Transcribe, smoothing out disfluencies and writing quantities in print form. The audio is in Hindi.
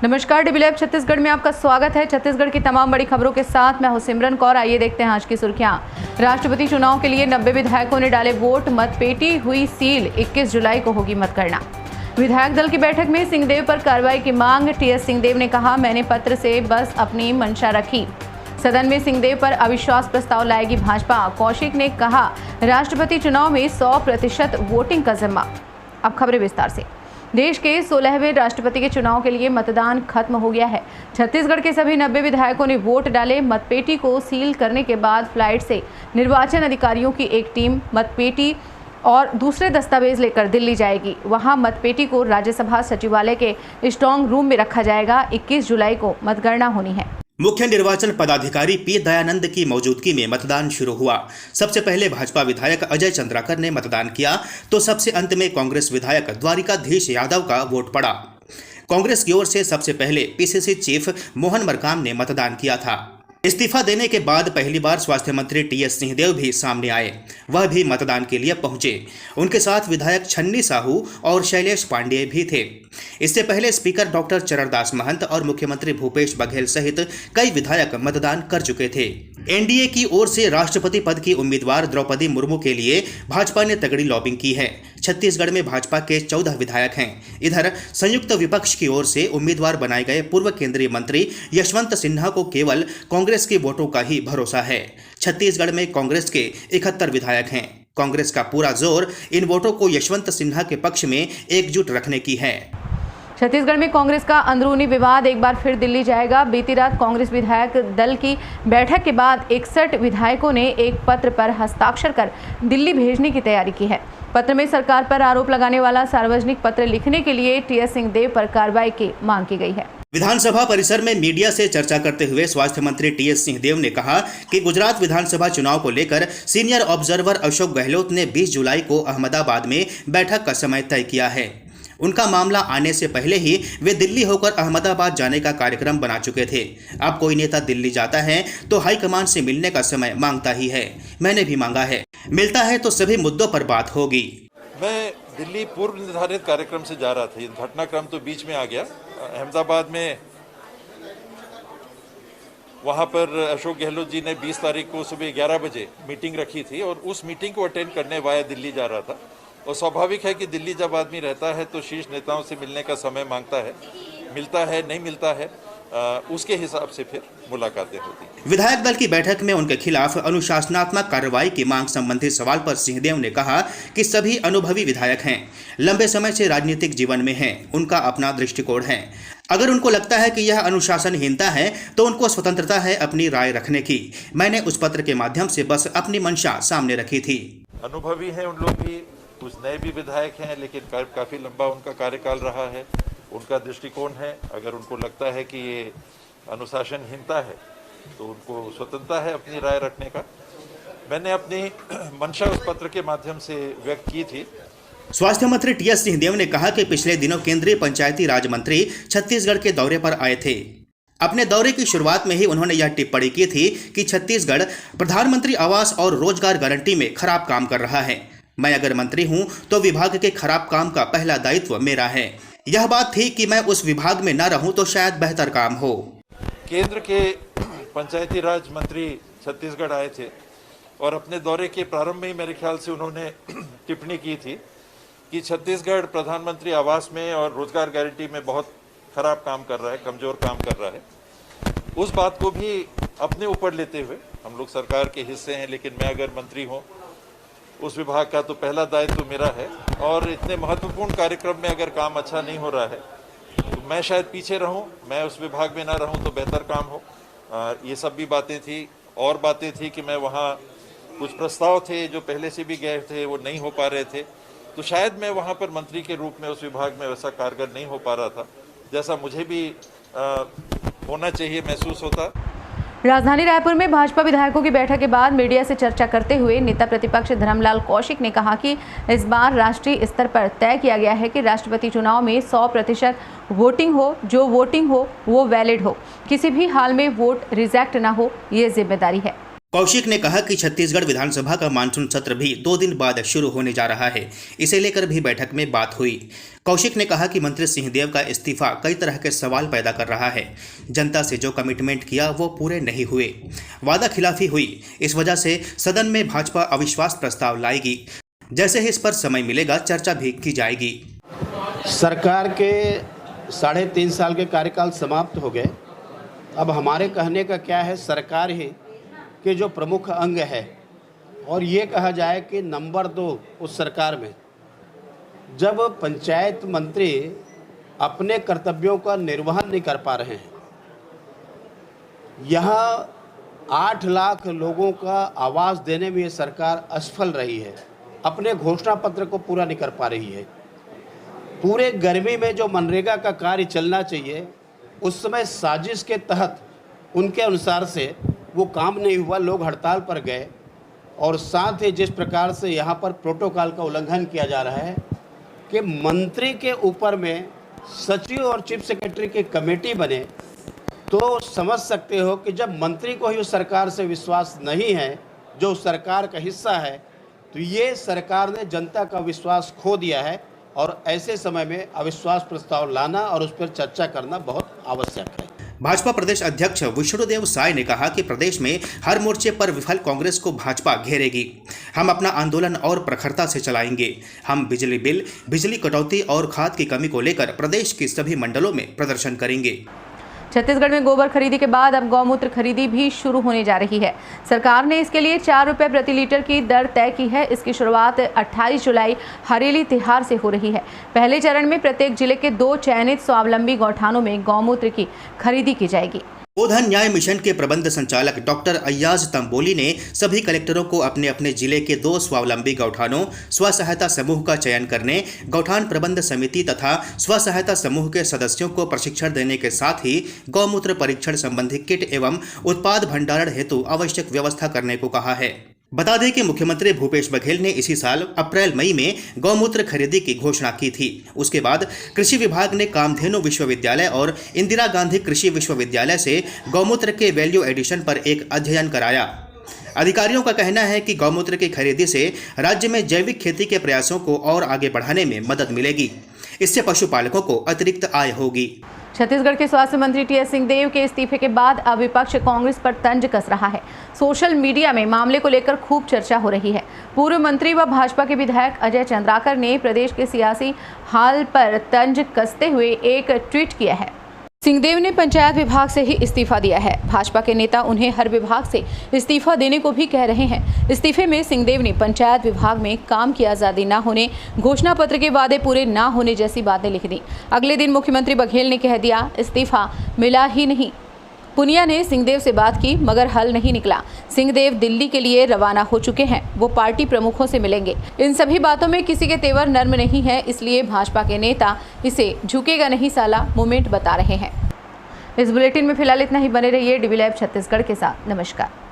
नमस्कार, डीबी लाइव छत्तीसगढ़ में आपका स्वागत है। छत्तीसगढ़ की तमाम बड़ी खबरों के साथ मैं हूं सिमरन कौर। आइए देखते हैं आज की सुर्खियां। राष्ट्रपति चुनाव के लिए 90 विधायकों ने डाले वोट, मतपेटी हुई सील। 21 जुलाई को होगी मतगणना। विधायक दल की बैठक में सिंहदेव पर कार्रवाई की मांग। टीएस सिंहदेव ने कहा, मैंने पत्र से बस अपनी मंशा रखी। सदन में सिंहदेव पर अविश्वास प्रस्ताव लाएगी भाजपा। कौशिक ने कहा, राष्ट्रपति चुनाव में 100% वोटिंग का जिम्मा। अब खबरें विस्तार से। देश के 16वें राष्ट्रपति के चुनाव के लिए मतदान खत्म हो गया है। छत्तीसगढ़ के सभी 90 विधायकों ने वोट डाले। मतपेटी को सील करने के बाद फ्लाइट से निर्वाचन अधिकारियों की एक टीम मतपेटी और दूसरे दस्तावेज लेकर दिल्ली जाएगी। वहां मतपेटी को राज्यसभा सचिवालय के स्ट्रांग रूम में रखा जाएगा। 21 जुलाई को मतगणना होनी है। मुख्य निर्वाचन पदाधिकारी पी दयानंद की मौजूदगी में मतदान शुरू हुआ। सबसे पहले भाजपा विधायक अजय चंद्राकर ने मतदान किया तो सबसे अंत में कांग्रेस विधायक द्वारिकाधीश यादव का वोट पड़ा। कांग्रेस की ओर से सबसे पहले पीसीसी चीफ मोहन मरकाम ने मतदान किया था। इस्तीफा देने के बाद पहली बार स्वास्थ्य मंत्री टीएस सिंहदेव भी सामने आए। वह भी मतदान के लिए पहुंचे। उनके साथ विधायक छन्नी साहू और शैलेश पांडेय भी थे। इससे पहले स्पीकर डॉक्टर चरणदास महंत और मुख्यमंत्री भूपेश बघेल सहित कई विधायक मतदान कर चुके थे। एनडीए की ओर से राष्ट्रपति पद की उम्मीदवार द्रौपदी मुर्मू के लिए भाजपा ने तगड़ी लॉबिंग की है। छत्तीसगढ़ में भाजपा के 14 विधायक हैं। इधर संयुक्त विपक्ष की ओर से उम्मीदवार बनाए गए पूर्व केंद्रीय मंत्री यशवंत सिन्हा को केवल कांग्रेस के वोटों का ही भरोसा है। छत्तीसगढ़ में कांग्रेस के 71 विधायक हैं। कांग्रेस का पूरा जोर इन वोटों को यशवंत सिन्हा के पक्ष में एकजुट रखने की है। छत्तीसगढ़ में कांग्रेस का अंदरूनी विवाद एक बार फिर दिल्ली जाएगा। बीती रात कांग्रेस विधायक दल की बैठक के बाद 61 विधायकों ने एक पत्र पर हस्ताक्षर कर दिल्ली भेजने की तैयारी की है। पत्र में सरकार पर आरोप लगाने वाला सार्वजनिक पत्र लिखने के लिए टीएस सिंहदेव पर कार्रवाई की मांग की गई है। विधानसभा परिसर में मीडिया से चर्चा करते हुए स्वास्थ्य मंत्री टीएस सिंहदेव ने कहा कि गुजरात विधानसभा चुनाव को लेकर सीनियर ऑब्जर्वर अशोक गहलोत ने 20 जुलाई को अहमदाबाद में बैठक का समय तय किया है। उनका मामला आने से पहले ही वे दिल्ली होकर अहमदाबाद जाने का कार्यक्रम बना चुके थे। अब कोई नेता दिल्ली जाता है तो हाईकमान से मिलने का समय मांगता ही है। मैंने भी मांगा है, मिलता है तो सभी मुद्दों पर बात होगी। मैं दिल्ली पूर्व निर्धारित कार्यक्रम से जा रहा था। ये घटनाक्रम तो बीच में आ गया। अहमदाबाद में वहाँ पर अशोक गहलोत जी ने 20 तारीख को सुबह 11 बजे मीटिंग रखी थी और उस मीटिंग को अटेंड करने वाया दिल्ली जा रहा था। और स्वाभाविक है कि दिल्ली जब आदमी रहता है तो शीर्ष नेताओं से मिलने का समय मांगता है, मिलता है नहीं मिलता है, उसके हिसाब से फिर मुलाकातें होती। विधायक दल की बैठक में उनके खिलाफ अनुशासनात्मक कार्रवाई की मांग संबंधी सवाल पर सिंहदेव ने कहा कि सभी अनुभवी विधायक हैं, लंबे समय से राजनीतिक जीवन में हैं, उनका अपना दृष्टिकोण है। अगर उनको लगता है कि यह अनुशासनहीनता है तो उनको स्वतंत्रता है अपनी राय रखने की। मैंने उस पत्र के माध्यम से बस अपनी मंशा सामने रखी थी। अनुभवी हैं उन लोग भी, कुछ नए भी विधायक हैं, लेकिन काफ़ी लंबा उनका कार्यकाल रहा है, उनका दृष्टिकोण है। अगर उनको लगता है कि ये अनुशासनहीनता है तो उनको स्वतंत्रता है अपनी राय रखने का। मैंने अपनी मंशा उस पत्र के माध्यम से व्यक्त की थी। स्वास्थ्य मंत्री टीएस सिंहदेव ने कहा कि पिछले दिनों केंद्रीय पंचायती राज मंत्री छत्तीसगढ़ के दौरे पर आए थे। अपने दौरे की शुरुआत में ही उन्होंने यह टिप्पणी की थी कि छत्तीसगढ़ प्रधानमंत्री आवास और रोजगार गारंटी में खराब काम कर रहा है। मैं अगर मंत्री हूं तो विभाग के खराब काम का पहला दायित्व मेरा है। यह बात थी कि मैं उस विभाग में न रहूं तो शायद बेहतर काम हो। केंद्र के पंचायती राज मंत्री छत्तीसगढ़ आए थे और अपने दौरे के प्रारंभ में ही मेरे ख्याल से उन्होंने टिप्पणी की थी कि छत्तीसगढ़ प्रधानमंत्री आवास में और रोजगार गारंटी में बहुत खराब काम कर रहा है, कमजोर काम कर रहा है। उस बात को भी अपने ऊपर लेते हुए, हम लोग सरकार के हिस्से हैं, लेकिन मैं अगर मंत्री हूँ उस विभाग का तो पहला दायित्व मेरा है। और इतने महत्वपूर्ण कार्यक्रम में अगर काम अच्छा नहीं हो रहा है तो मैं शायद पीछे रहूं, मैं उस विभाग में ना रहूं तो बेहतर काम हो। ये सब भी बातें थी। और बातें थी कि मैं वहाँ कुछ प्रस्ताव थे जो पहले से भी गए थे, वो नहीं हो पा रहे थे, तो शायद मैं वहाँ पर मंत्री के रूप में उस विभाग में वैसा कारगर नहीं हो पा रहा था जैसा मुझे भी होना चाहिए महसूस होता। राजधानी रायपुर में भाजपा विधायकों की बैठक के बाद मीडिया से चर्चा करते हुए नेता प्रतिपक्ष धर्मलाल कौशिक ने कहा कि इस बार राष्ट्रीय स्तर पर तय किया गया है कि राष्ट्रपति चुनाव में 100% वोटिंग हो, जो वोटिंग हो वो वैलिड हो, किसी भी हाल में वोट रिजेक्ट ना हो, ये जिम्मेदारी है। कौशिक ने कहा कि छत्तीसगढ़ विधानसभा का मानसून सत्र भी 2 दिन बाद शुरू होने जा रहा है। इसे लेकर भी बैठक में बात हुई। कौशिक ने कहा कि मंत्री सिंहदेव का इस्तीफा कई तरह के सवाल पैदा कर रहा है। जनता से जो कमिटमेंट किया वो पूरे नहीं हुए, वादा खिलाफी हुई। इस वजह से सदन में भाजपा अविश्वास प्रस्ताव लाएगी। जैसे ही इस पर समय मिलेगा चर्चा भी की जाएगी। सरकार के 3.5 साल के कार्यकाल समाप्त हो गए। अब हमारे कहने का क्या है, सरकार ही के जो प्रमुख अंग है और ये कहा जाए कि नंबर 2 उस सरकार में जब पंचायत मंत्री अपने कर्तव्यों का निर्वहन नहीं कर पा रहे हैं, यहाँ 8 लाख लोगों का आवाज़ देने में ये सरकार असफल रही है, अपने घोषणा पत्र को पूरा नहीं कर पा रही है। पूरे गर्मी में जो मनरेगा का कार्य चलना चाहिए उस समय साजिश के तहत उनके अनुसार से वो काम नहीं हुआ, लोग हड़ताल पर गए। और साथ ही जिस प्रकार से यहाँ पर प्रोटोकॉल का उल्लंघन किया जा रहा है कि मंत्री के ऊपर में सचिव और चीफ सेक्रेटरी की कमेटी बने, तो समझ सकते हो कि जब मंत्री को ही उस सरकार से विश्वास नहीं है जो उस सरकार का हिस्सा है, तो ये सरकार ने जनता का विश्वास खो दिया है। और ऐसे समय में अविश्वास प्रस्ताव लाना और उस पर चर्चा करना बहुत आवश्यक है। भाजपा प्रदेश अध्यक्ष विष्णुदेव साय ने कहा कि प्रदेश में हर मोर्चे पर विफल कांग्रेस को भाजपा घेरेगी। हम अपना आंदोलन और प्रखरता से चलाएंगे। हम बिजली बिल, बिजली कटौती और खाद की कमी को लेकर प्रदेश के सभी मंडलों में प्रदर्शन करेंगे। छत्तीसगढ़ में गोबर खरीदी के बाद अब गौमूत्र खरीदी भी शुरू होने जा रही है। सरकार ने इसके लिए 4 रुपये प्रति लीटर की दर तय की है। इसकी शुरुआत 28 जुलाई हरेली तिहार से हो रही है। पहले चरण में प्रत्येक जिले के 2 चयनित स्वावलंबी गौठानों में गौमूत्र की खरीदी की जाएगी। गोधन न्याय मिशन के प्रबंध संचालक डॉक्टर अय्याज तंबोली ने सभी कलेक्टरों को अपने अपने जिले के 2 स्वावलंबी गौठानों, स्व सहायता समूह का चयन करने, गौठान प्रबंध समिति तथा स्व सहायता समूह के सदस्यों को प्रशिक्षण देने के साथ ही गौमूत्र परीक्षण संबंधी किट एवं उत्पाद भंडारण हेतु आवश्यक व्यवस्था करने को कहा है। बता दें कि मुख्यमंत्री भूपेश बघेल ने इसी साल अप्रैल-मई में गौमूत्र खरीदी की घोषणा की थी। उसके बाद कृषि विभाग ने कामधेनु विश्वविद्यालय और इंदिरा गांधी कृषि विश्वविद्यालय से गौमूत्र के वैल्यू एडिशन पर एक अध्ययन कराया। अधिकारियों का कहना है कि गौमूत्र की खरीदी से राज्य में जैविक खेती के प्रयासों को और आगे बढ़ाने में मदद मिलेगी। इससे पशुपालकों को अतिरिक्त आय होगी। छत्तीसगढ़ के स्वास्थ्य मंत्री टीएस सिंहदेव के इस्तीफे के बाद अब विपक्ष कांग्रेस पर तंज कस रहा है। सोशल मीडिया में मामले को लेकर खूब चर्चा हो रही है। पूर्व मंत्री व भाजपा के विधायक अजय चंद्राकर ने प्रदेश के सियासी हाल पर तंज कसते हुए एक ट्वीट किया है। सिंहदेव ने पंचायत विभाग से ही इस्तीफा दिया है। भाजपा के नेता उन्हें हर विभाग से इस्तीफा देने को भी कह रहे हैं। इस्तीफे में सिंहदेव ने पंचायत विभाग में काम की आज़ादी न होने, घोषणा पत्र के वादे पूरे न होने जैसी बातें लिख दी। अगले दिन मुख्यमंत्री बघेल ने कह दिया इस्तीफा मिला ही नहीं। पुनिया ने सिंहदेव से बात की मगर हल नहीं निकला। सिंहदेव दिल्ली के लिए रवाना हो चुके हैं, वो पार्टी प्रमुखों से मिलेंगे। इन सभी बातों में किसी के तेवर नर्म नहीं है, इसलिए भाजपा के नेता इसे झुकेगा नहीं साला मूवमेंट बता रहे हैं। इस बुलेटिन में फिलहाल इतना ही। बने रहिए DV Live छत्तीसगढ़ के साथ। नमस्कार।